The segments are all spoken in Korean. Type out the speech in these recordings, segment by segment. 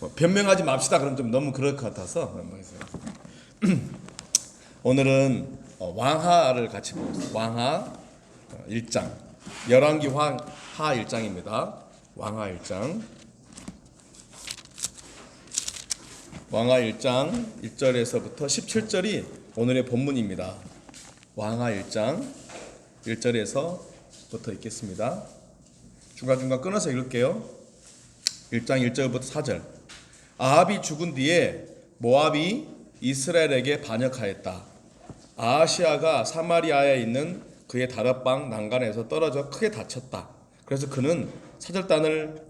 변명하지 맙시다. 그럼 좀 너무 그럴 것 같아서 오늘은 왕하를 같이 보겠습니다. 왕하 1장 열왕기 하 1장입니다. 왕하 1장 왕하 1장 1절에서부터 17절이 오늘의 본문입니다. 왕하 1장 1절에서부터 읽겠습니다. 중간중간 끊어서 읽을게요. 1장 1절부터 4절. 아합이 죽은 뒤에 모압이 이스라엘에게 반역하였다. 아하시아가 사마리아에 있는 그의 다락방 난간에서 떨어져 크게 다쳤다. 그래서 그는 사절단을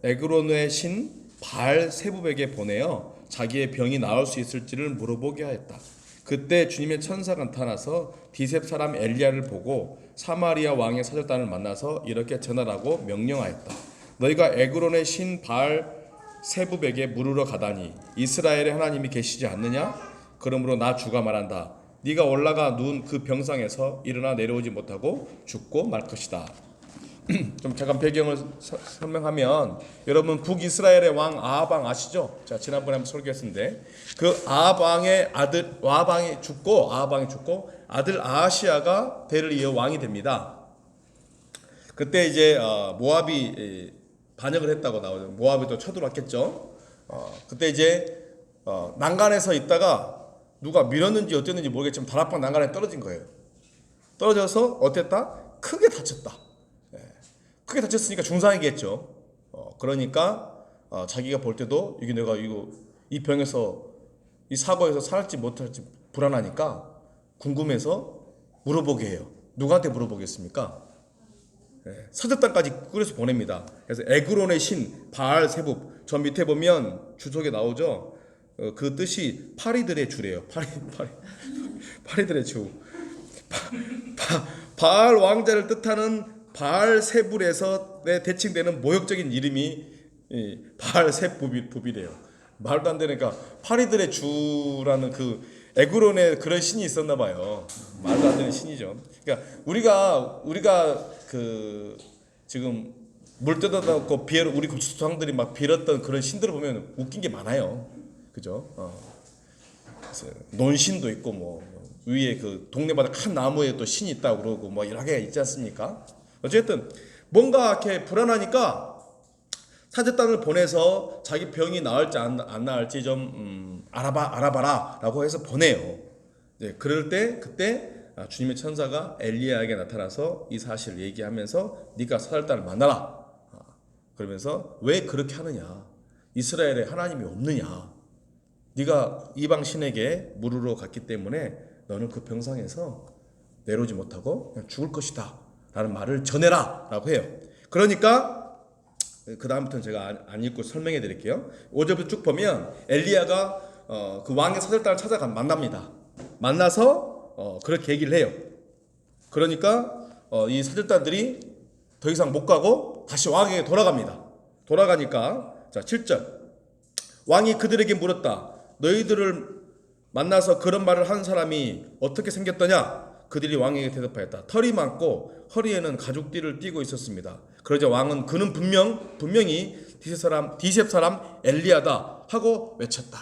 에그론의 신 바알세붑에게 보내어 자기의 병이 나을 수 있을지를 물어보게 하였다. 그때 주님의 천사가 나타나서 디셉 사람 엘리야를 보고 사마리아 왕의 사절단을 만나서 이렇게 전하라고 명령하였다. 너희가 에그론의 신 바알세붑에게 물으러 가다니 이스라엘의 하나님이 계시지 않느냐? 그러므로 나 주가 말한다. 네가 올라가 누운 그 병상에서 일어나 내려오지 못하고 죽고 말 것이다. 좀 잠깐 배경을 설명하면, 여러분 북이스라엘의 왕 아합 왕 아시죠? 자, 지난번에 한번 설교했는데 그 아합 왕의 아들 아합 왕이 죽고 아들 아하시아가 대를 이어 왕이 됩니다. 그때 이제 모압이 반역을 했다고 나오죠. 모압이 또 쳐들어왔겠죠. 그때 이제 난간에서 있다가 누가 밀었는지 어땠는지 모르겠지만 다락방 난간에 떨어진 거예요. 떨어져서 어땠다? 크게 다쳤다. 크게 다쳤으니까 중상이겠죠. 그러니까 자기가 볼 때도 이게 내가 이 병에서 이 사고에서 살지 못할지 불안하니까 궁금해서 물어보게 해요. 누구한테 물어보겠습니까? 사절단까지 꾸려서 보냅니다. 그래서 에그론의 신 바알세붑, 저 밑에 보면 주석에 나오죠. 그 뜻이 파리들의 주래요. 파리들의 주. 바알 왕자를 뜻하는 바알세붑에서 대칭되는 모욕적인 이름이 바알세붑이래요. 말도 안 되니까 파리들의 주라는 그 에그론에 그런 신이 있었나 봐요. 말도 안 되는 신이죠. 그러니까 우리가 그 지금 물 뜯어놓고 우리 조상들이 막 빌었던 그런 신들을 보면 웃긴 게 많아요. 그죠? 논신도 있고 뭐 위에 그 동네마다 큰 나무에 또 신이 있다고 그러고 뭐 여러 개가 있지 않습니까? 어쨌든 뭔가 이렇게 불안하니까 사절단을 보내서 자기 병이 나을지 안 나을지 좀 알아봐라라고 해서 보내요. 그럴 때 그때 주님의 천사가 엘리야에게 나타나서 이 사실을 얘기하면서 네가 사절단을 만나라. 그러면서 왜 그렇게 하느냐? 이스라엘에 하나님이 없느냐? 네가 이방 신에게 물으러 갔기 때문에 너는 그 병상에서 내려오지 못하고 그냥 죽을 것이다 라는 말을 전해라 라고 해요. 그러니까 그 다음부터는 제가 안 읽고 설명해 드릴게요. 5절부터 쭉 보면 엘리야가 그 왕의 사절단을 찾아가 만납니다. 만나서 그렇게 얘기를 해요. 그러니까 이 사절단들이 더 이상 못 가고 다시 왕에게 돌아갑니다. 돌아가니까 자 7절 왕이 그들에게 물었다. 너희들을 만나서 그런 말을 한 사람이 어떻게 생겼더냐? 그들이 왕에게 대답하였다. 털이 많고 허리에는 가죽띠를 띠고 있었습니다. 그러자 왕은 그는 분명히 디셉 사람 엘리야다 하고 외쳤다.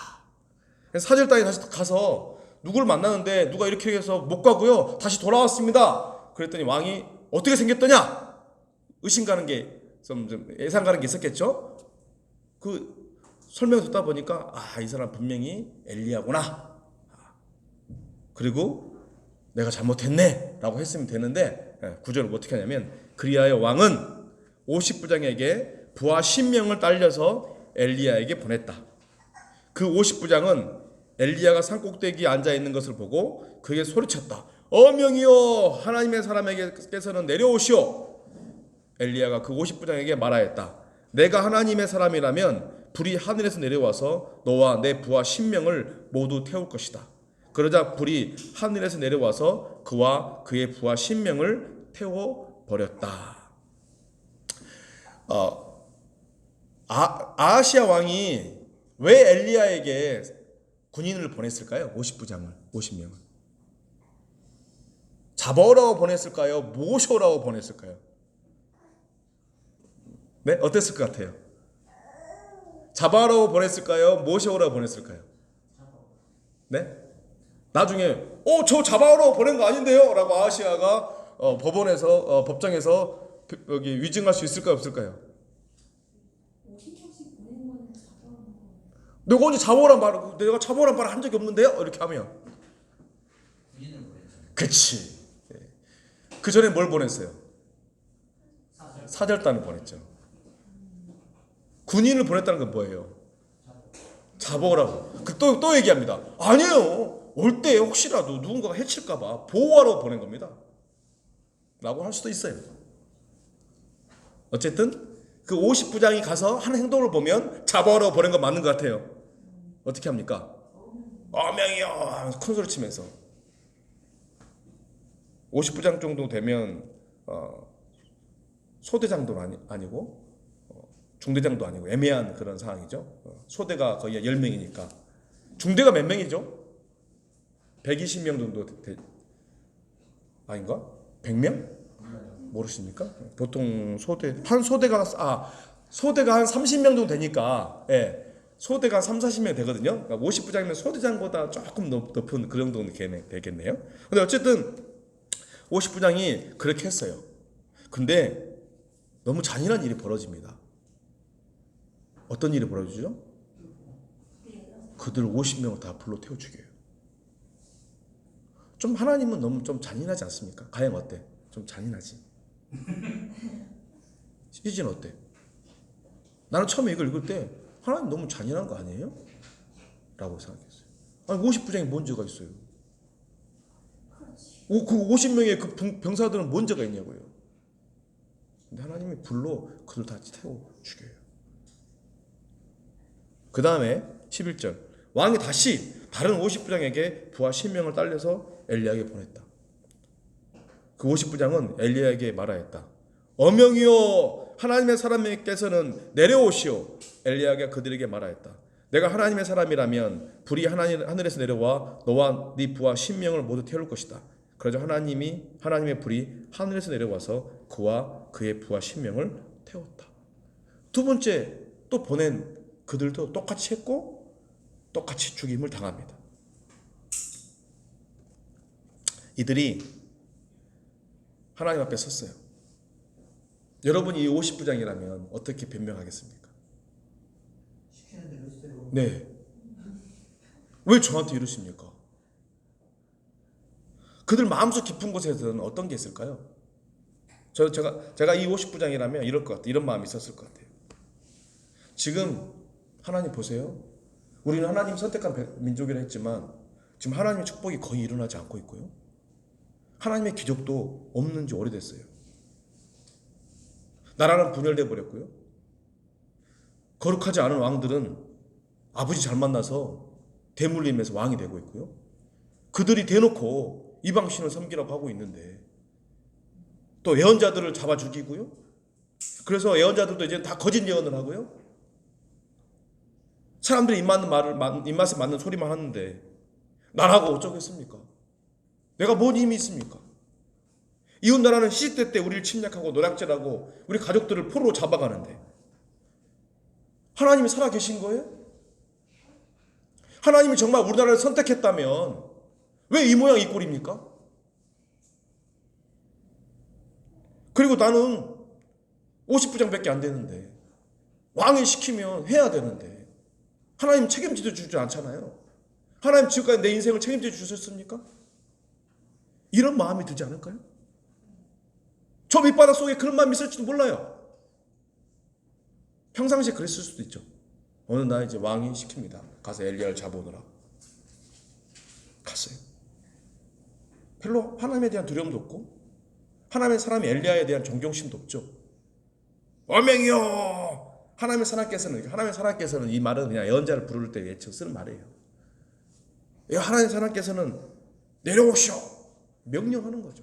사절단이 다시 가서 누구를 만나는데 누가 이렇게 해서 못 가고요. 다시 돌아왔습니다. 그랬더니 왕이 어떻게 생겼더냐? 의심 가는 게 좀 예상 가는 게 있었겠죠? 그 설명을 듣다 보니까 이 사람 분명히 엘리야구나. 그리고 내가 잘못했네 라고 했으면 되는데 9절을 어떻게 하냐면 그리하여 왕은 50부장에게 부하 10명을 딸려서 엘리야에게 보냈다. 그 50부장은 엘리야가 산꼭대기에 앉아있는 것을 보고 그에게 소리쳤다. 어명이여 하나님의 사람에게서는 내려오시오. 엘리야가 그 50부장에게 말하였다. 내가 하나님의 사람이라면 불이 하늘에서 내려와서 너와 내 부하 10명을 모두 태울 것이다. 그러자 불이 하늘에서 내려와서 그와 그의 부하 10명을 태워버렸다. 아하시아 왕이 왜 엘리야에게 군인을 보냈을까요? 50명을 잡아오라고 보냈을까요? 모셔오라고 보냈을까요? 네? 어땠을 것 같아요? 잡아오라고 보냈을까요? 모셔오라고 보냈을까요? 네? 나중에 저 잡아오라고 보낸 거 아닌데요? 라고 아하시아가 법원에서 법정에서 여기 위증할 수 있을까요? 없을까요? 내가 언제 잡아오란 말 한 적이 없는데요? 이렇게 하면 그치. 그 전에 뭘 보냈어요? 사절단을 보냈죠. 군인을 보냈다는 건 뭐예요? 잡아오라고. 또 얘기합니다. 아니에요. 올 때 혹시라도 누군가가 해칠까봐 보호하러 보낸 겁니다. 라고 할 수도 있어요. 어쨌든 그 50부장이 가서 한 행동을 보면 잡아오라고 보낸 건 맞는 것 같아요. 어떻게 합니까? 어명이요! 큰 소리 치면서 50부장 정도 되면 소대장도 아니고 중대장도 아니고 애매한 그런 상황이죠. 소대가 거의 10명이니까 중대가 몇 명이죠? 120명 정도 아닌가? 100명? 모르십니까? 보통 소대가 한 30명 정도 되니까 소대가 3, 40명 되거든요. 그러니까 50부장이면 소대장보다 조금 높은 그 정도 되겠네요. 근데 어쨌든 50부장이 그렇게 했어요. 근데 너무 잔인한 일이 벌어집니다. 어떤 일이 벌어지죠? 그들 50명을 다 불러 태워 죽여요. 좀 하나님은 너무 좀 잔인하지 않습니까? 가영 어때? 좀 잔인하지? 시즌 어때? 나는 처음에 이걸 읽을 때 하나님 너무 잔인한 거 아니에요? 라고 생각했어요. 아니 50부장이 뭔 죄가 있어요? 그 50명의 그 병사들은 뭔 죄가 있냐고요. 근데 하나님이 불로 그들 다 태워 죽여요. 그 다음에 11절 왕이 다시 다른 50부장에게 부하 10명을 딸려서 엘리야에게 보냈다. 그 50부장은 엘리야에게 말하였다. 어명이요 하나님의 사람께서는 내려오시오. 엘리야가 그들에게 말하였다. 내가 하나님의 사람이라면 불이 하늘에서 내려와 너와 네 부하 10명을 모두 태울 것이다. 그러자 하나님의 불이 하늘에서 내려와서 그와 그의 부하 10명을 태웠다. 두 번째 또 보낸 그들도 똑같이 했고 똑같이 죽임을 당합니다. 이들이 하나님 앞에 섰어요. 여러분이 이 50부장이라면 어떻게 변명하겠습니까? 네. 왜 저한테 이러십니까? 그들 마음속 깊은 곳에서는 어떤 게 있을까요? 제가 이 50부장이라면 이럴 것 같아요. 이런 마음이 있었을 것 같아요. 지금 하나님 보세요. 우리는 하나님 선택한 민족이라 했지만 지금 하나님의 축복이 거의 일어나지 않고 있고요. 하나님의 기적도 없는 지 오래됐어요. 나라는 분열돼 버렸고요. 거룩하지 않은 왕들은 아버지 잘 만나서 대물림에서 왕이 되고 있고요. 그들이 대놓고 이방신을 섬기라고 하고 있는데 또 예언자들을 잡아 죽이고요. 그래서 예언자들도 이제 다 거짓 예언을 하고요. 사람들이 입맛에 맞는 소리만 하는데 나라고 어쩌겠습니까? 내가 뭔 힘이 있습니까? 이웃 나라는 시시때 때 우리를 침략하고 노략질하고 우리 가족들을 포로로 잡아가는데 하나님이 살아계신 거예요? 하나님이 정말 우리나라를 선택했다면 왜 이 모양 이 꼴입니까? 그리고 나는 50부장밖에 안 되는데 왕이 시키면 해야 되는데 하나님 책임져 주지 않잖아요. 하나님 지금까지 내 인생을 책임져 주셨습니까? 이런 마음이 들지 않을까요? 저 밑바닥 속에 그런 마음이 있을지도 몰라요. 평상시에 그랬을 수도 있죠. 어느 날 이제 왕이 시킵니다. 가서 엘리야를 잡아오느라. 갔어요. 별로 하나님에 대한 두려움도 없고 하나님의 사람이 엘리야에 대한 존경심도 없죠. 어명이요. 하나님의 사람께서는 이 말은 그냥 예언자를 부를 때 외쳐 쓰는 말이에요. 하나님의 사람께서는 내려오시오. 명령하는 거죠.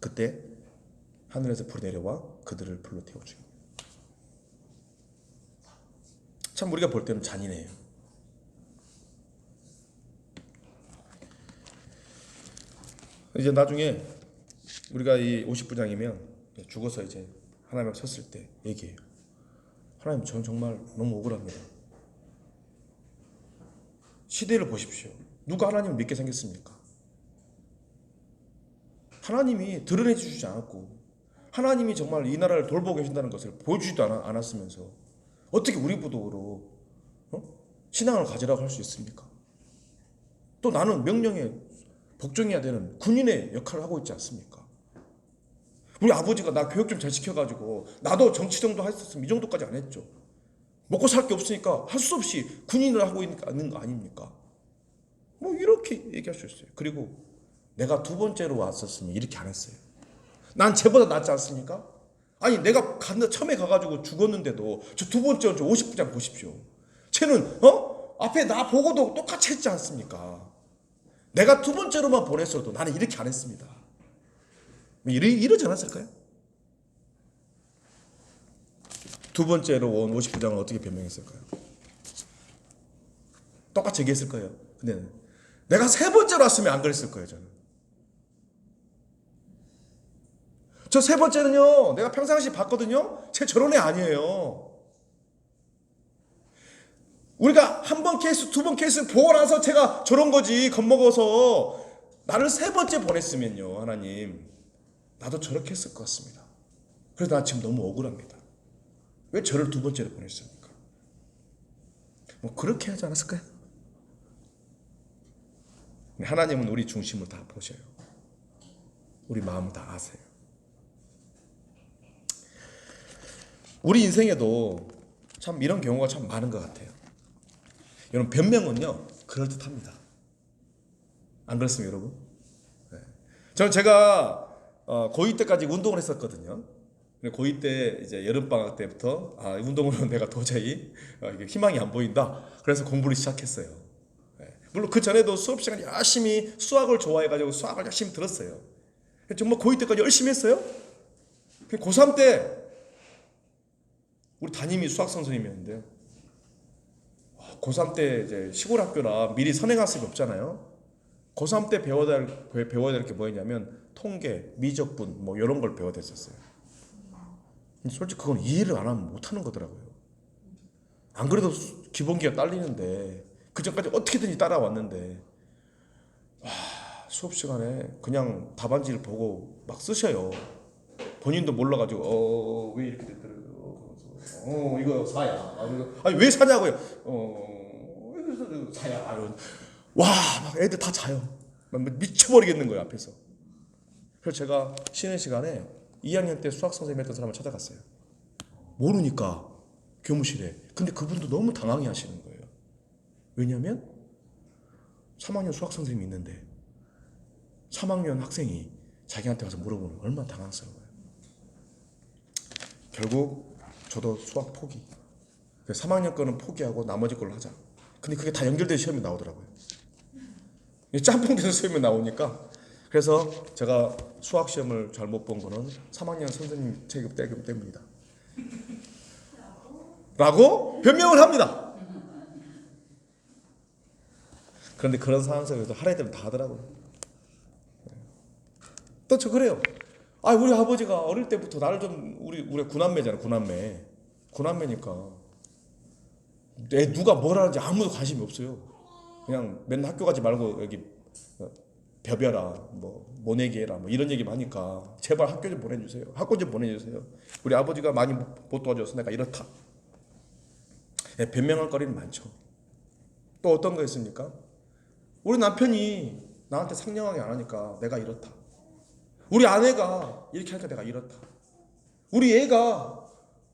그때 하늘에서 불이 내려와 그들을 불로 태워 죽입니다. 참 우리가 볼 때는 잔인해요. 이제 나중에 우리가 이 50부장이면 죽어서 이제 하나님 앞에 섰을 때 얘기해요. 하나님, 저는 정말 너무 억울합니다. 시대를 보십시오. 누가 하나님을 믿게 생겼습니까? 하나님이 드러내 주시지 않았고, 하나님이 정말 이 나라를 돌보고 계신다는 것을 보여주지도 않았으면서 어떻게 우리 부도로 신앙을 가지라고 할 수 있습니까? 또 나는 명령에 복종해야 되는 군인의 역할을 하고 있지 않습니까? 우리 아버지가 나 교육 좀 잘 시켜가지고 나도 정치 정도 했었으면 이 정도까지 안 했죠. 먹고 살 게 없으니까 할 수 없이 군인을 하고 있는 거 아닙니까? 뭐 이렇게 얘기할 수 있어요. 그리고 내가 두 번째로 왔었으면 이렇게 안 했어요. 난 쟤보다 낫지 않습니까? 아니 내가 처음에 가가지고 죽었는데도 저 두 번째 저 50부장 보십시오. 쟤는 앞에 나 보고도 똑같이 했지 않습니까? 내가 두 번째로만 보냈어도 나는 이렇게 안 했습니다. 이러지 않았을까요? 두 번째로 온 50부장은 어떻게 변명했을까요? 똑같이 얘기했을 거예요. 근데 내가 세 번째로 왔으면 안 그랬을 거예요. 저는. 저 세 번째는요, 내가 평상시 봤거든요. 쟤 저런 애 아니에요. 우리가 한 번 케이스, 두 번 케이스 보고 나서 제가 저런 거지, 겁먹어서 나를 세 번째 보냈으면요, 하나님, 나도 저렇게 했을 것 같습니다. 그래서 나 지금 너무 억울합니다. 왜 저를 두 번째로 보냈습니까? 뭐 그렇게 하지 않았을까요? 하나님은 우리 중심을 다 보셔요. 우리 마음 다 아세요. 우리 인생에도 참 이런 경우가 참 많은 것 같아요. 여러분, 변명은요 그럴듯합니다. 안 그렇습니까, 여러분? 네. 저는 제가 고2 때까지 운동을 했었거든요. 고2 때 이제 여름방학 때부터 운동으로 내가 도저히 이게 희망이 안 보인다. 그래서 공부를 시작했어요. 네. 물론 그 전에도 수업 시간 열심히 수학을 좋아해가지고 수학을 열심히 들었어요. 정말 고2 때까지 열심히 했어요. 고3 때 우리 담임이 수학 선생님이었는데요. 고3 때 이제 시골 학교라 미리 선행학습이 없잖아요. 고3 때 배워야 될 게 뭐였냐면 통계, 미적분 뭐 이런 걸 배워야 됐었어요. 솔직히 그건 이해를 안 하면 못 하는 거더라고요. 안 그래도 기본기가 딸리는데 그 전까지 어떻게든지 따라왔는데 수업 시간에 그냥 답안지를 보고 막 쓰셔요. 본인도 몰라가지고 왜 이렇게 됐더라고요. 이거 사야. 아니 왜 사냐고요. 이거 사야. 와, 막 애들 다 자요. 막 미쳐버리겠는 거예요 앞에서. 그래서 제가 쉬는 시간에 2학년 때 수학 선생님 했던 사람을 찾아갔어요. 모르니까 교무실에. 근데 그분도 너무 당황해 하시는 거예요. 왜냐면 3학년 수학 선생님이 있는데 3학년 학생이 자기한테 와서 물어보면 얼마나 당황스러워요. 결국 저도 수학 포기. 3학년 거는 포기하고 나머지 걸로 하자. 근데 그게 다 연결된 시험이 나오더라고요. 짬뽕돼서 시험이 나오니까. 그래서 제가 수학 시험을 잘 못 본 거는 3학년 선생님 체급 때문이다. 라고 변명을 합니다. 그런데 그런 상황 속에서 할 애들은 다 하더라고요. 또 저 그래요. 우리 아버지가 어릴 때부터 나를 좀 우리 구남매잖아, 구남매니까 누가 뭘 하는지 아무도 관심이 없어요. 그냥 맨날 학교 가지 말고 여기 벼벼라, 뭐 모내기 해라, 뭐 이런 얘기만 하니까 제발 학교 좀 보내주세요. 학교 좀 보내주세요. 우리 아버지가 많이 못 도와줘서 내가 이렇다. 변명할 거리는 많죠. 또 어떤 거 있습니까? 우리 남편이 나한테 상냥하게 안 하니까 내가 이렇다. 우리 아내가 이렇게 하니까 내가 이렇다. 우리 애가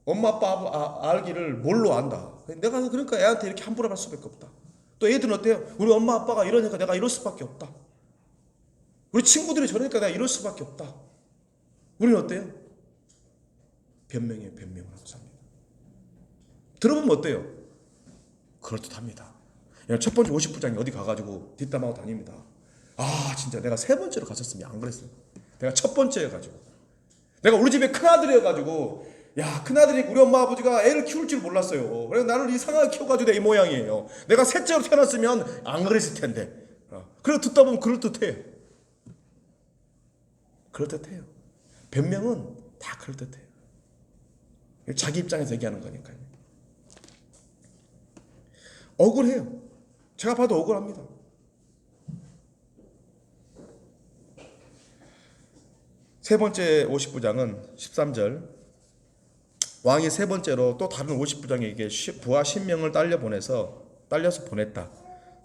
엄마 아빠 알기를 뭘로 안다. 내가 그러니까 애한테 이렇게 함부로 할 수밖에 없다. 또 애들은 어때요? 우리 엄마 아빠가 이러니까 내가 이럴 수밖에 없다. 우리 친구들이 저러니까 내가 이럴 수밖에 없다. 우리는 어때요? 변명을 하고 삽니다. 들어보면 어때요? 그럴듯합니다. 첫 번째 50부장이 어디 가가지고 뒷담하고 다닙니다. 진짜 내가 세 번째로 갔었으면 안 그랬어요. 내가 첫 번째여가지고, 내가 우리 집에 큰아들이어가지고, 큰아들이 우리 엄마 아버지가 애를 키울 줄 몰랐어요. 그래서 나를 이상하게 키워가지고 내 이 모양이에요. 내가 셋째로 태어났으면 안 그랬을 텐데. 그래서 듣다 보면 그럴듯해요. 변명은 다 그럴듯해요. 자기 입장에서 얘기하는 거니까요. 억울해요. 제가 봐도 억울합니다. 세 번째 50부장은 13절, 왕이 세 번째로 또 다른 50부장에게 부하 10명을 딸려서 보냈다.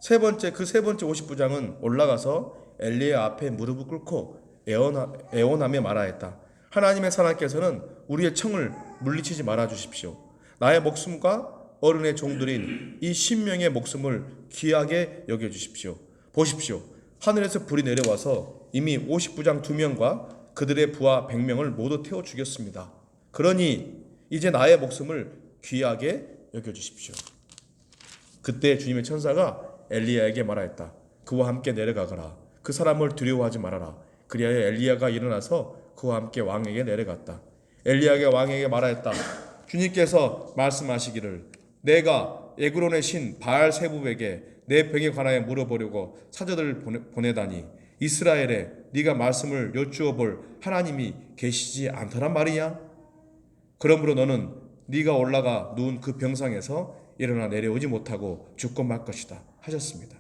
세 번째 50부장은 올라가서 엘리야 앞에 무릎을 꿇고 애원하며 말하였다. 하나님의 사람께서는 우리의 청을 물리치지 말아 주십시오. 나의 목숨과 어른의 종들인 이 10명의 목숨을 귀하게 여겨 주십시오. 보십시오. 하늘에서 불이 내려와서 이미 50부장 2명과 그들의 부하 100명을 모두 태워 죽였습니다. 그러니 이제 나의 목숨을 귀하게 여겨 주십시오. 그때 주님의 천사가 엘리야에게 말하였다. 그와 함께 내려가거라. 그 사람을 두려워하지 말아라. 그리하여 엘리야가 일어나서 그와 함께 왕에게 내려갔다. 엘리야가 왕에게 말하였다. 주님께서 말씀하시기를 내가 에그론의 신 바알세붑에게 내 병에 관하여 물어보려고 사자들을 보내다니 이스라엘에 네가 말씀을 여쭈어 볼 하나님이 계시지 않더란 말이냐? 그러므로 너는 네가 올라가 누운 그 병상에서 일어나 내려오지 못하고 죽고 말 것이다 하셨습니다.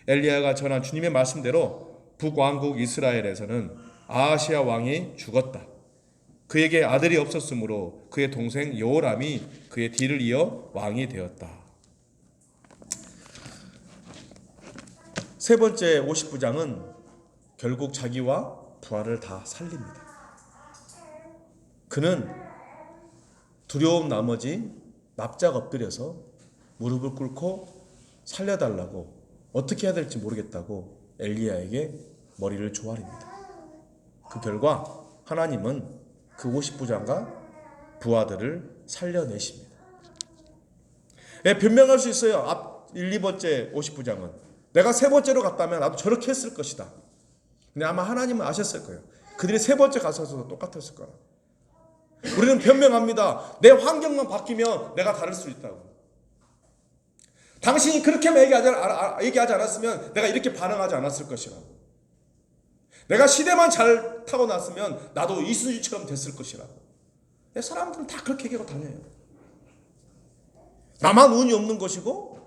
엘리야가 전한 주님의 말씀대로 북왕국 이스라엘에서는 아하시야 왕이 죽었다. 그에게 아들이 없었으므로 그의 동생 여호람이 그의 뒤를 이어 왕이 되었다. 세 번째 50부장은 결국 자기와 부하를 다 살립니다. 그는 두려움 나머지 납작 엎드려서 무릎을 꿇고 살려달라고, 어떻게 해야 될지 모르겠다고 엘리야에게 머리를 조아립니다. 그 결과 하나님은 그 50부장과 부하들을 살려내십니다. 예, 변명할 수 있어요. 앞 1, 2번째 50부장은 내가 세 번째로 갔다면 나도 저렇게 했을 것이다. 근데 아마 하나님은 아셨을 거예요. 그들이 세 번째 가서도 똑같았을 거라. 우리는 변명합니다. 내 환경만 바뀌면 내가 다를 수 있다고. 당신이 그렇게 얘기하지 않았으면 내가 이렇게 반응하지 않았을 것이라고. 내가 시대만 잘 타고났으면 나도 이수지처럼 됐을 것이라고. 사람들은 다 그렇게 얘기하고 다녀요. 나만 운이 없는 것이고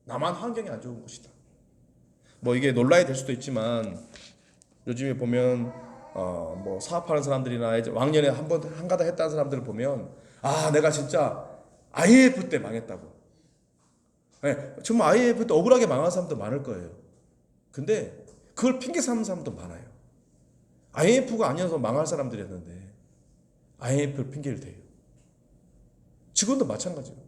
나만 환경이 안 좋은 것이다. 뭐 이게 논란이 될 수도 있지만 요즘에 보면 뭐 사업하는 사람들이나 이제 왕년에 한가닥 했다는 사람들을 보면 내가 진짜 IMF 때 망했다고. 네, 정말 IMF 때 억울하게 망한 사람도 많을 거예요. 근데 그걸 핑계 삼는 사람도 많아요. IMF가 아니어서 망할 사람들이었는데 IMF를 핑계를 대요. 지금도 마찬가지예요.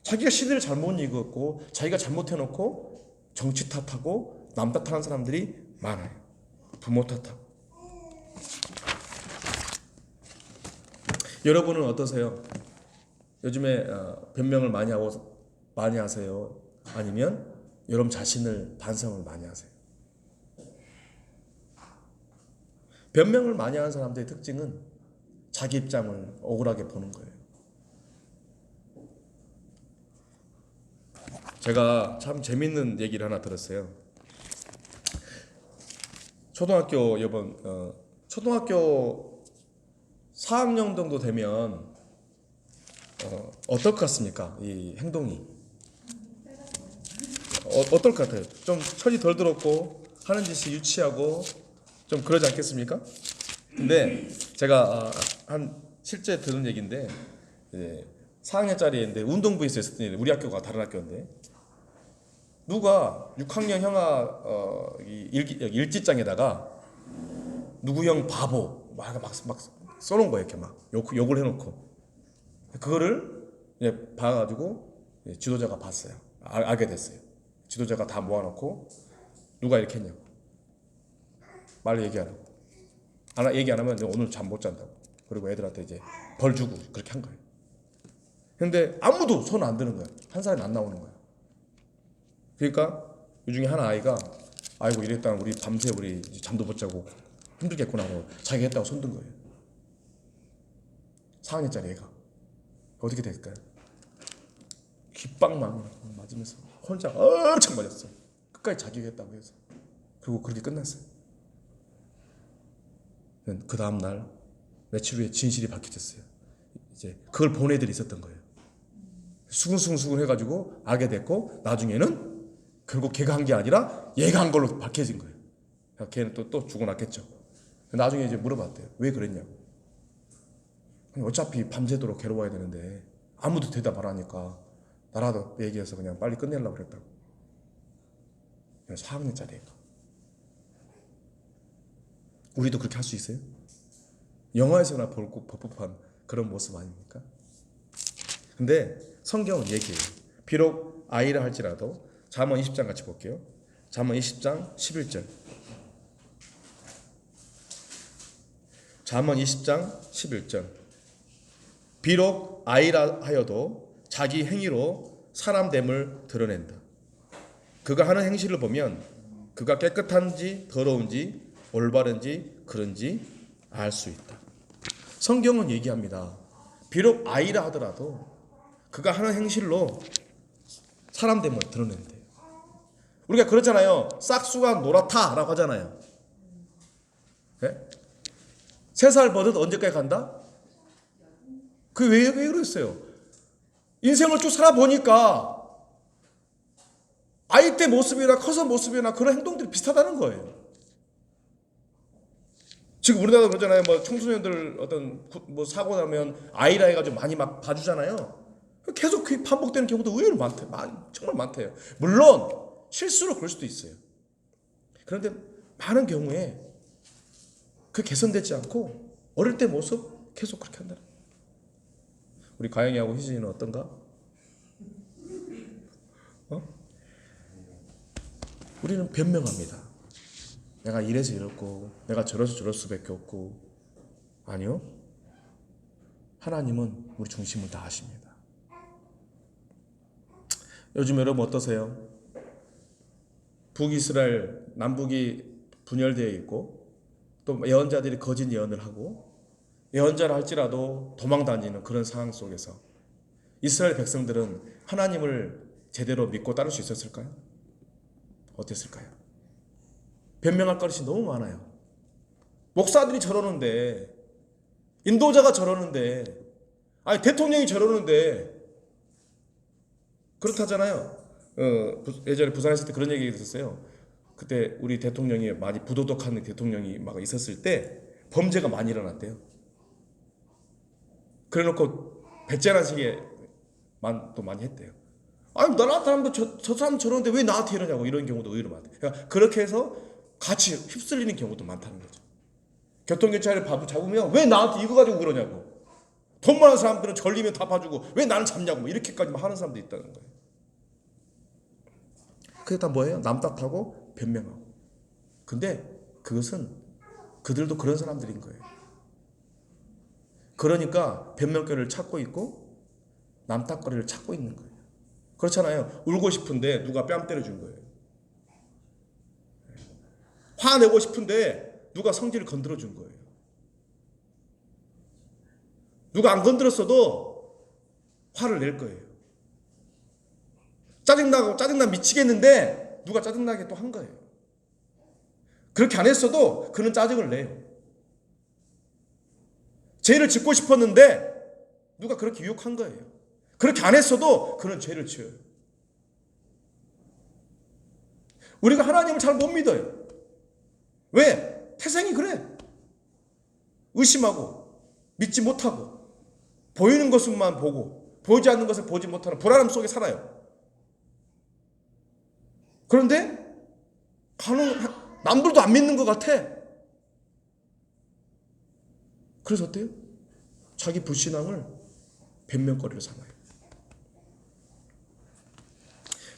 자기가 시대를 잘못 읽었고 자기가 잘못해놓고 정치 탓하고 남 탓하는 사람들이 많아요. 부모 탓하고. 여러분은 어떠세요? 요즘에 변명을 많이 하세요? 아니면 여러분 자신을 반성을 많이 하세요? 변명을 많이 하는 사람들의 특징은 자기 입장을 억울하게 보는 거예요. 제가 참 재밌는 얘기를 하나 들었어요. 초등학교 4학년 정도 되면 어떨 것 같습니까? 이 행동이 어떨 것 같아요? 좀 철이 덜 들었고 하는 짓이 유치하고 좀 그러지 않겠습니까? 근데 제가 실제 들은 얘기인데 4학년짜리인데 운동부에서 있었던 일, 우리 학교가 다른 학교인데 누가 6학년 형아 일지장에다가 누구 형 바보 막 써놓은 거예요. 이렇게 막 욕을 해놓고 그거를 봐가지고 지도자가 봤어요. 알게 됐어요. 지도자가 다 모아놓고 누가 이렇게 했냐고 말로 얘기하라고. 얘기 안 하면 오늘 잠 못 잔다고. 그리고 애들한테 이제 벌 주고 그렇게 한 거예요. 근데 아무도 손 안 드는 거예요. 한 사람이 안 나오는 거예요. 그러니까 이 중에 한 아이가 아이고 이랬다 우리 밤새 우리 잠도 못 자고 힘들겠구나 하고 자기가 했다고 손든 거예요. 4학년짜리 애가. 어떻게 될까요? 귓방망이 맞으면서 혼자 엄청 맞았어. 끝까지 자기가 했다고 해서. 그리고 그렇게 끝났어요. 그 다음 날 며칠 후에 진실이 밝혀졌어요. 이제 그걸 본 애들이 있었던 거예요. 수근수근 해가지고 알게 됐고 나중에는 결국 걔가 한 게 아니라 얘가 한 걸로 밝혀진 거예요. 걔는 또 죽어났겠죠. 나중에 이제 물어봤대요. 왜 그랬냐고. 어차피 밤새도록 괴로워야 되는데 아무도 대답 안 하니까 나라도 얘기해서 그냥 빨리 끝내려고 그랬다고. 4학년짜리가. 우리도 그렇게 할 수 있어요? 영화에서나 볼 법한 그런 모습 아닙니까? 근데 성경은 얘기해요. 비록 아이라 할지라도 잠언 20장 같이 볼게요. 잠언 20장 11절. 잠언 20장 11절. 비록 아이라 하여도 자기 행위로 사람됨을 드러낸다. 그가 하는 행실을 보면 그가 깨끗한지 더러운지 올바른지 그런지 알 수 있다. 성경은 얘기합니다. 비록 아이라 하더라도 그가 하는 행실로 사람됨을 드러낸대요. 우리가 그렇잖아요. 싹수가 노랗다라고 하잖아요. 네? 3살 버릇 언제까지 간다? 왜 그랬어요? 인생을 쭉 살아보니까 아이 때 모습이나 커서 모습이나 그런 행동들이 비슷하다는 거예요. 지금 우리나라 그러잖아요. 뭐 청소년들 어떤 뭐 사고 나면 아이라 해가지고 많이 막 봐주잖아요. 계속 반복되는 경우도 의외로 많대요. 정말 많대요. 물론 실수로 그럴 수도 있어요. 그런데 많은 경우에 그 개선되지 않고 어릴 때 모습 계속 그렇게 한다. 우리 가영이하고 희진이는 어떤가? 우리는 변명합니다. 내가 이래서 이렇고 내가 저래서 저럴 수밖에 없고. 아니요. 하나님은 우리 중심을 다 아십니다. 요즘 여러분 어떠세요? 북이스라엘 남북이 분열되어 있고 또 예언자들이 거짓 예언을 하고 예언자를 할지라도 도망다니는 그런 상황 속에서 이스라엘 백성들은 하나님을 제대로 믿고 따를 수 있었을까요? 어땠을까요? 변명할 것이 너무 많아요. 목사들이 저러는데, 인도자가 저러는데, 아니 대통령이 저러는데 그렇다잖아요. 예전에 부산에 있을 때 그런 얘기 있었어요. 그때 우리 대통령이 많이 부도덕한 대통령이 막 있었을 때 범죄가 많이 일어났대요. 그래놓고 배째라시게 또 많이 했대요. 아니 나라 사람도 저 사람 저러는데 왜 나한테 이러냐고. 이런 경우도 의외로 많대요. 그러니까 그렇게 해서 같이 휩쓸리는 경우도 많다는 거죠. 교통경찰을 잡으면 왜 나한테 이거 가지고 그러냐고. 돈 많은 사람들은 전리면 다 봐주고 왜 나는 잡냐고. 이렇게까지 하는 사람도 있다는 거예요. 그게 다 뭐예요? 남 탓하고 변명하고. 근데 그것은 그들도 그런 사람들인 거예요. 그러니까 변명거리를 찾고 있고 남 탓거리를 찾고 있는 거예요. 그렇잖아요. 울고 싶은데 누가 뺨 때려준 거예요. 화내고 싶은데 누가 성질을 건드려 준 거예요. 누가 안 건드렸어도 화를 낼 거예요. 짜증나 미치겠는데 누가 짜증나게 또 한 거예요. 그렇게 안 했어도 그는 짜증을 내요. 죄를 짓고 싶었는데 누가 그렇게 유혹한 거예요. 그렇게 안 했어도 그는 죄를 지어요. 우리가 하나님을 잘 못 믿어요. 왜? 태생이 그래. 의심하고 믿지 못하고 보이는 것만 보고 보이지 않는 것을 보지 못하는 불안함 속에 살아요. 그런데 남들도 안 믿는 것 같아. 그래서 어때요? 자기 불신앙을 변명거리로 삼아요.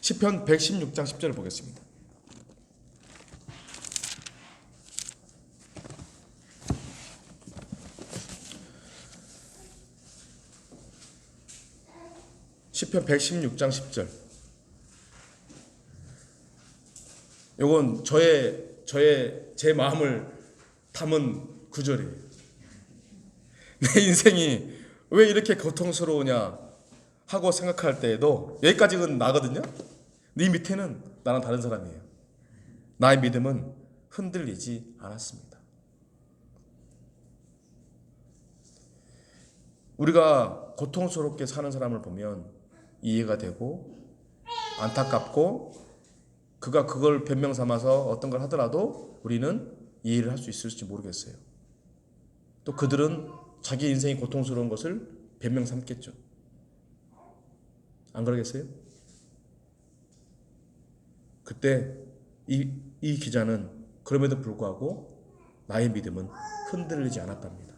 시편 116장 10절을 보겠습니다. 시편 116장 10절. 이건 제 마음을 담은 구절이에요. 내 인생이 왜 이렇게 고통스러우냐 하고 생각할 때에도 여기까지는 나거든요. 네 밑에는 나랑 다른 사람이에요. 나의 믿음은 흔들리지 않았습니다. 우리가 고통스럽게 사는 사람을 보면 이해가 되고 안타깝고 그가 그걸 변명 삼아서 어떤 걸 하더라도 우리는 이해를 할 수 있을지 모르겠어요. 또 그들은 자기 인생이 고통스러운 것을 변명 삼겠죠. 안 그러겠어요? 그때 이 기자는 그럼에도 불구하고 나의 믿음은 흔들리지 않았답니다.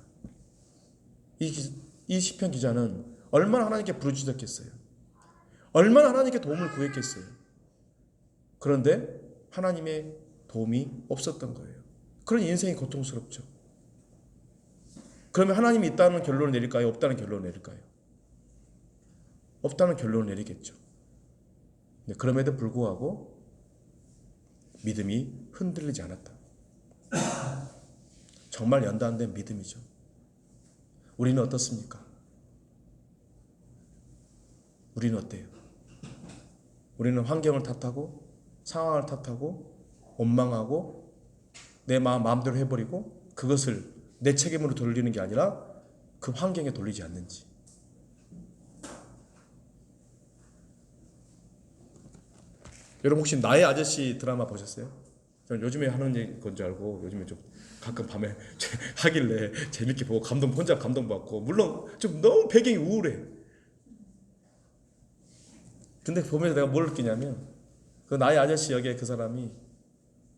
이 시편 기자는 얼마나 하나님께 부르짖었겠어요. 얼마나 하나님께 도움을 구했겠어요. 그런데 하나님의 도움이 없었던 거예요. 그런 인생이 고통스럽죠. 그러면 하나님이 있다는 결론을 내릴까요? 없다는 결론을 내릴까요? 없다는 결론을 내리겠죠. 그럼에도 불구하고 믿음이 흔들리지 않았다. 정말 연단된 믿음이죠. 우리는 어떻습니까? 우리는 어때요? 우리는 환경을 탓하고 상황을 탓하고 원망하고 내 마음대로 해버리고 그것을 내 책임으로 돌리는 게 아니라 그 환경에 돌리지 않는지. 여러분 혹시 나의 아저씨 드라마 보셨어요? 저는 요즘에 하는 건 줄 알고 요즘에 좀 가끔 밤에 하길래 재밌게 보고 혼자 감동받고 물론 좀 너무 배경이 우울해. 근데 보면서 내가 뭘 느끼냐면 그 나의 아저씨 역의 그 사람이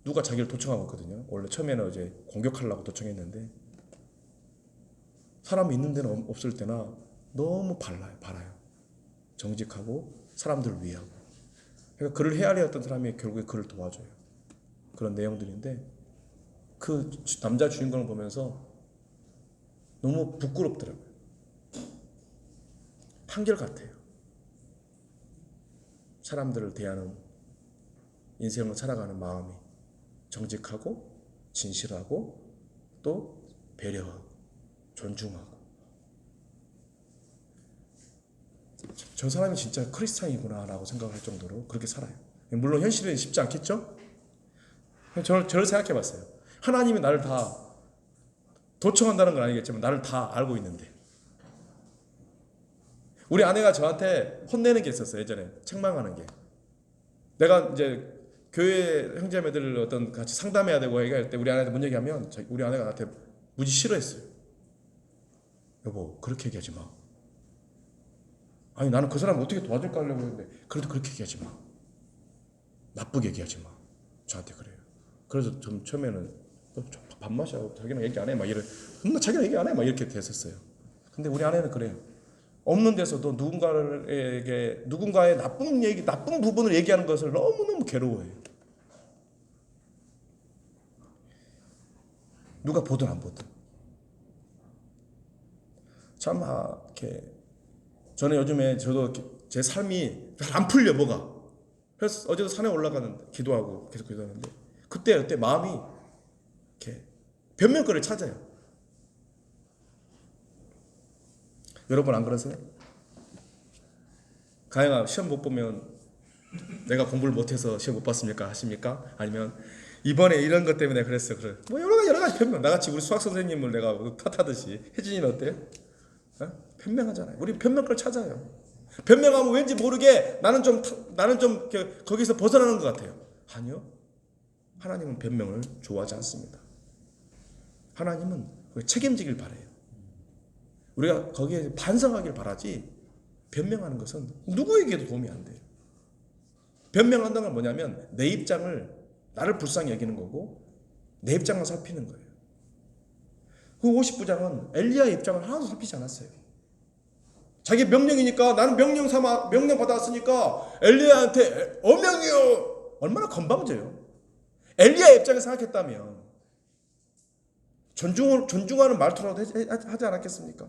누가 자기를 도청하고 있거든요. 원래 처음에는 이제 공격하려고 도청했는데 사람이 있는 데는 없을 때나 너무 발라요. 정직하고 사람들을 위하고. 그러니까 그를 헤아리었던 사람이 결국에 그를 도와줘요. 그런 내용들인데 그 남자 주인공을 보면서 너무 부끄럽더라고요. 한결같아요. 사람들을 대하는 인생을 살아가는 마음이 정직하고 진실하고 또 배려하고 존중하고 저 사람이 진짜 크리스찬이구나 라고 생각할 정도로 그렇게 살아요. 물론 현실은 쉽지 않겠죠? 저를 생각해 봤어요. 하나님이 나를 다 도청한다는 건 아니겠지만 나를 다 알고 있는데 우리 아내가 저한테 혼내는 게 있었어요. 예전에 책망하는 게 내가 이제 교회 형제매들 어떤 같이 상담해야 되고 얘기할 때 우리 아내한테 뭔 얘기하면 우리 아내가 나한테 무지 싫어했어요. 여보 그렇게 얘기하지 마. 아니 나는 그 사람 어떻게 도와줄까 하려고 했는데 그래도 그렇게 얘기하지 마. 나쁘게 얘기하지 마. 저한테 그래요. 그래서 좀 처음에는 밥 마셔. 자기는 얘기 안 해. 막 이래. 자기는 얘기 안 해. 막 이렇게 됐었어요. 근데 우리 아내는 그래요. 없는 데서도 누군가의 나쁜 부분을 얘기하는 것을 너무너무 괴로워해요. 누가 보든 안 보든. 참 이렇게 저는 요즘에 저도 제 삶이 잘 안 풀려 뭐가. 그래서 어제도 산에 올라가는데 기도하고 계속 기도하는데 그때 마음이 이렇게 변명거리를 찾아요. 여러분 안 그러세요? 가영아 시험 못 보면 내가 공부를 못해서 시험 못 봤습니까? 하십니까? 아니면 이번에 이런 것 때문에 그랬어. 그래. 뭐 여러 가지 변명. 나같이 우리 수학 선생님을 내가 탓하듯이 혜진이는 어때요? 어? 변명하잖아요. 우리 변명거리를 찾아요. 변명하면 왠지 모르게 나는 좀 거기서 벗어나는 것 같아요. 아니요. 하나님은 변명을 좋아하지 않습니다. 하나님은 책임지길 바라요. 우리가 거기에 반성하길 바라지 변명하는 것은 누구에게도 도움이 안 돼요. 변명한다는 건 뭐냐면 내 입장을 나를 불쌍히 여기는 거고 내 입장만 살피는 거예요. 그 50부장은 엘리야의 입장을 하나도 살피지 않았어요. 자기 명령이니까 나는 명령 받았으니까 엘리야한테 어명이요. 얼마나 건방져요. 엘리야의 입장을 생각했다면 존중하는 말투라도 하지 않았겠습니까?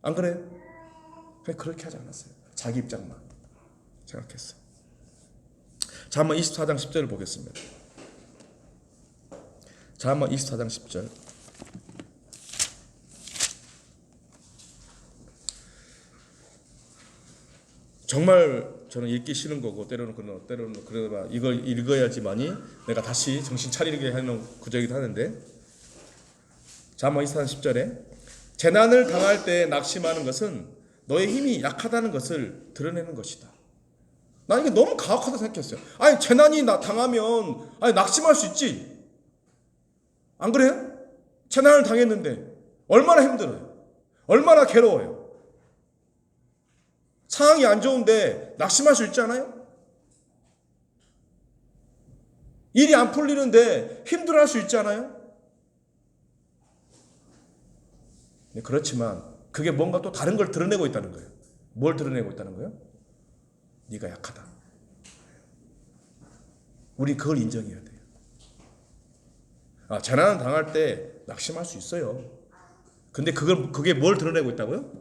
안 그래요? 그렇게 하지 않았어요. 자기 입장만 생각했어요. 자, 한번 24장 10절을 보겠습니다. 자, 한번 24장 10절. 정말 저는 읽기 싫은 거고 때로는 그러다 이걸 읽어야지만이 내가 다시 정신 차리게 하는 구절이기도 하는데 자, 한번 24장 10절에 재난을 당할 때 낙심하는 것은 너의 힘이 약하다는 것을 드러내는 것이다. 난 이게 너무 가혹하다 생각했어요. 아니 재난이 당하면 낙심할 수 있지. 안 그래요? 재난을 당했는데 얼마나 힘들어요. 얼마나 괴로워요. 상황이 안 좋은데 낙심할 수 있지 않아요? 일이 안 풀리는데 힘들어할 수 있지 않아요? 네, 그렇지만 그게 뭔가 또 다른 걸 드러내고 있다는 거예요. 뭘 드러내고 있다는 거예요? 네가 약하다. 우리 그걸 인정해야 돼요. 재난 당할 때 낙심할 수 있어요. 근데 그게 뭘 드러내고 있다고요?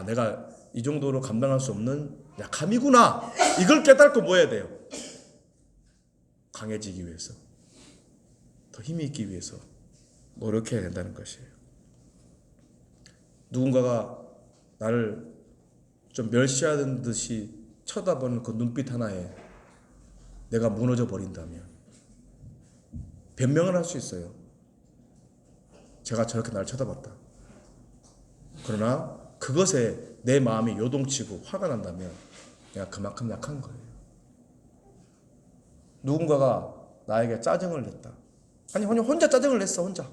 내가 이 정도로 감당할 수 없는 약함이구나. 이걸 깨닫고 뭐 해야 돼요? 강해지기 위해서, 더 힘이 있기 위해서 노력해야 된다는 것이에요. 누군가가 나를 좀 멸시하는 듯이 쳐다보는 그 눈빛 하나에 내가 무너져 버린다면 변명을 할 수 있어요. 제가 저렇게 날 쳐다봤다. 그러나 그것에 내 마음이 요동치고 화가 난다면 내가 그만큼 약한 거예요. 누군가가 나에게 짜증을 냈다. 아니 혼자 짜증을 냈어. 혼자.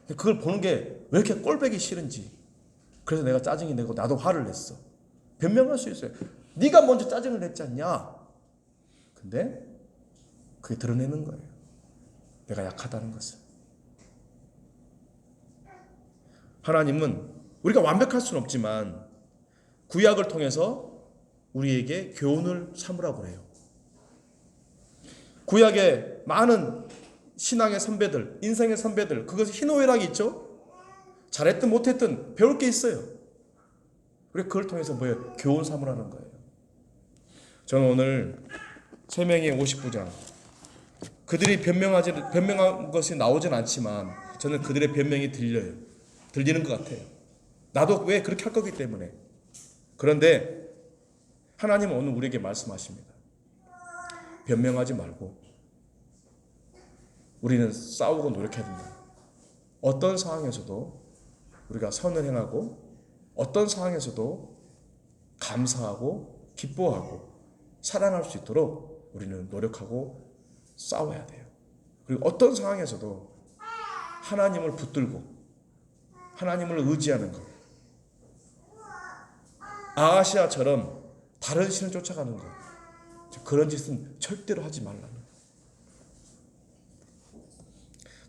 그걸 보는 게 왜 이렇게 꼴보기 싫은지. 그래서 내가 짜증이 내고 나도 화를 냈어. 변명할 수 있어요. 네가 먼저 짜증을 냈지 않냐. 근데 그게 드러내는 거예요. 내가 약하다는 것을. 하나님은 우리가 완벽할 수는 없지만 구약을 통해서 우리에게 교훈을 삼으라고 해요. 구약의 많은 신앙의 선배들, 인생의 선배들, 그것이 희노애락이 있죠. 잘했든 못했든 배울 게 있어요. 우리가 그걸 통해서 뭐예요? 교훈 삼으라는 거예요. 저는 오늘 세명의 50부장 그들이 변명한 것이 나오진 않지만 저는 그들의 변명이 들리는 것 같아요. 나도 왜 그렇게 할 거기 때문에. 그런데 하나님은 오늘 우리에게 말씀하십니다. 변명하지 말고 우리는 싸우고 노력해야 된다. 어떤 상황에서도 우리가 선을 행하고 어떤 상황에서도 감사하고 기뻐하고 사랑할 수 있도록 우리는 노력하고 싸워야 돼요. 그리고 어떤 상황에서도 하나님을 붙들고 하나님을 의지하는 것. 아하시아처럼 다른 신을 쫓아가는 것. 그런 짓은 절대로 하지 말라는 거예요.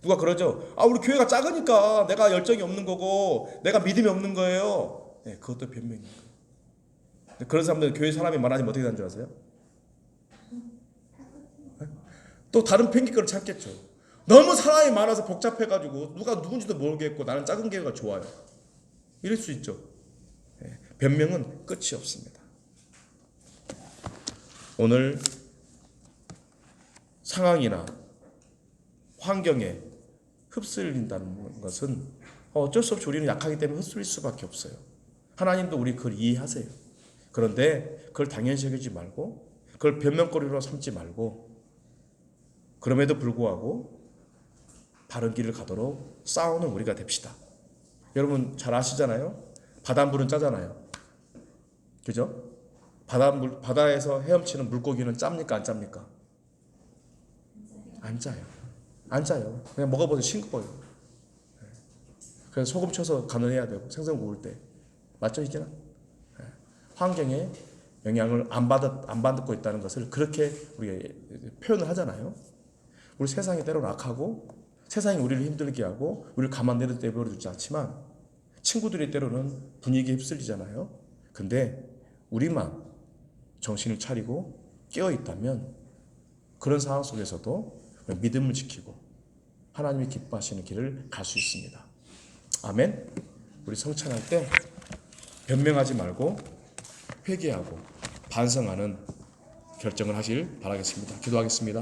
누가 그러죠. 우리 교회가 작으니까 내가 열정이 없는 거고 내가 믿음이 없는 거예요. 네, 그것도 변명인 거예요. 그런 사람들 교회 사람이 말하면 어떻게 되는 줄 아세요? 네? 또 다른 핑계거리를 찾겠죠. 너무 사람이 많아서 복잡해가지고 누가 누군지도 모르겠고 나는 작은 교회가 좋아요. 이럴 수 있죠. 네, 변명은 끝이 없습니다. 오늘 상황이나 환경에 흡쓸린다는 것은 어쩔 수 없이 우리는 약하기 때문에 흡쓸릴 수밖에 없어요. 하나님도 우리 그걸 이해하세요. 그런데 그걸 당연시 여기지 말고 그걸 변명거리로 삼지 말고 그럼에도 불구하고 바른 길을 가도록 싸우는 우리가 됩시다. 여러분 잘 아시잖아요. 바닷물은 짜잖아요. 그죠? 바다에서 헤엄치는 물고기는 짭니까 안 짭니까? 안 짜요. 안 짜요. 그냥 먹어보세요. 싱거워요. 그래서 소금 쳐서 간을 해야 되고 생선 구울 때. 맞죠 이제는? 환경에 영향을 안 받고 있다는 것을 그렇게 우리가 표현을 하잖아요. 우리 세상이 때로는 악하고 세상이 우리를 힘들게 하고 우리를 가만 내버려두지 않지만 친구들이 때로는 분위기에 휩쓸리잖아요. 근데 우리만 정신을 차리고 깨어있다면 그런 상황 속에서도 믿음을 지키고 하나님이 기뻐하시는 길을 갈 수 있습니다. 아멘. 우리 성찬할 때 변명하지 말고 회개하고 반성하는 결정을 하실 바라겠습니다. 기도하겠습니다.